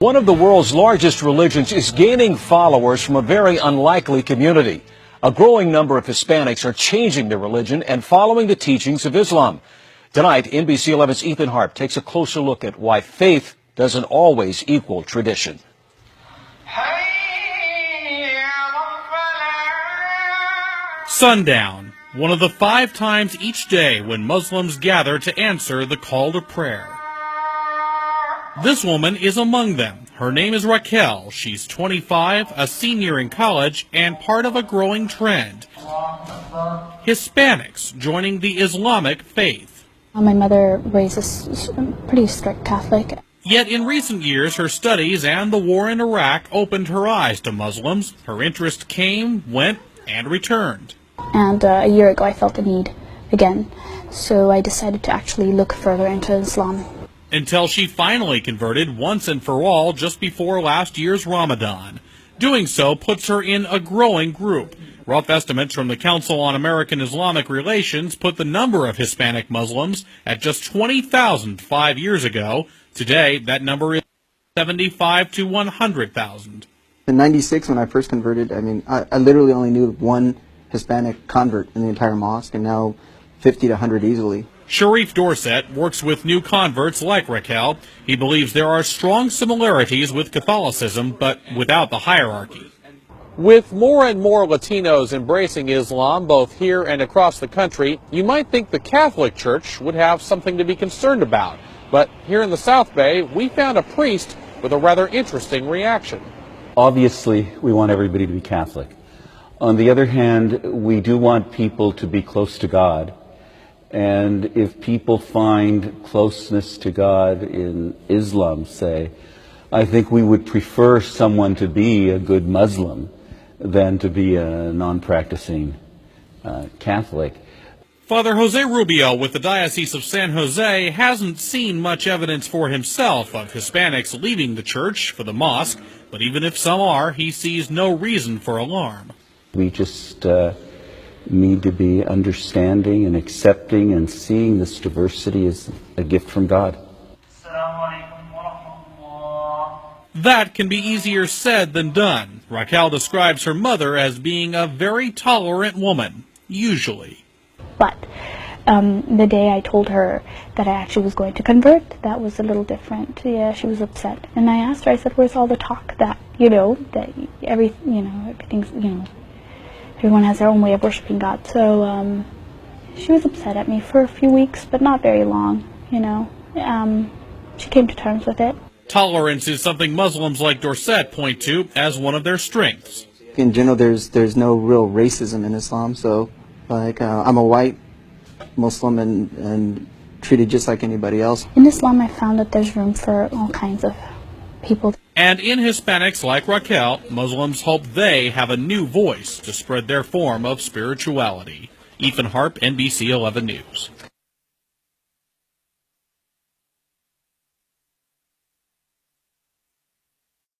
One of the world's largest religions is gaining followers from a very unlikely community. A growing number of Hispanics are changing their religion and following the teachings of Islam. Tonight, NBC 11's Ethan Harp takes a closer look at why faith doesn't always equal tradition. Sundown, one of the 5 times each day when Muslims gather to answer the call to prayer. This woman is among them. Her name is Raquel. She's 25, a senior in college, and part of a growing trend. Hispanics joining the Islamic faith. My mother raised us pretty strict Catholic. Yet in recent years, her studies and the war in Iraq opened her eyes to Muslims. Her interest came, went, and returned. And a year ago I felt the need again, so I decided to actually look further into Islam. Until she finally converted once and for all just before last year's Ramadan. Doing so puts her in a growing group. Rough estimates from the Council on American Islamic Relations put the number of Hispanic Muslims at just 20,000 5 years ago. Today, that number is 75 to 100,000. In '96, when I first converted, I literally only knew one Hispanic convert in the entire mosque, and now 50 to 100 easily. Sharif Dorset works with new converts like Raquel. He believes there are strong similarities with Catholicism, but without the hierarchy. With more and more Latinos embracing Islam, both here and across the country, you might think the Catholic Church would have something to be concerned about. But here in the South Bay, we found a priest with a rather interesting reaction. Obviously, we want everybody to be Catholic. On the other hand, we do want people to be close to God. And if people find closeness to God in Islam, say, I think we would prefer someone to be a good Muslim than to be a non-practicing Catholic. Father Jose Rubio with the Diocese of San Jose hasn't seen much evidence for himself of Hispanics leaving the church for the mosque, but even if some are, he sees no reason for alarm. We just need to be understanding and accepting and seeing this diversity as a gift from God. That can be easier said than done. Raquel describes her mother as being a very tolerant woman, usually. But the day I told her that I actually was going to convert, that was a little different. Yeah, she was upset. And I asked her, I said, where's all the talk that, that everything's, everyone has their own way of worshiping God. So she was upset at me for a few weeks, but not very long, She came to terms with it. Tolerance is something Muslims like Dorset point to as one of their strengths. In general, there's no real racism in Islam, so I'm a white Muslim and treated just like anybody else. In Islam, I found that there's room for all kinds of people. And in Hispanics like Raquel, Muslims hope they have a new voice to spread their form of spirituality. Ethan Harp, NBC 11 News.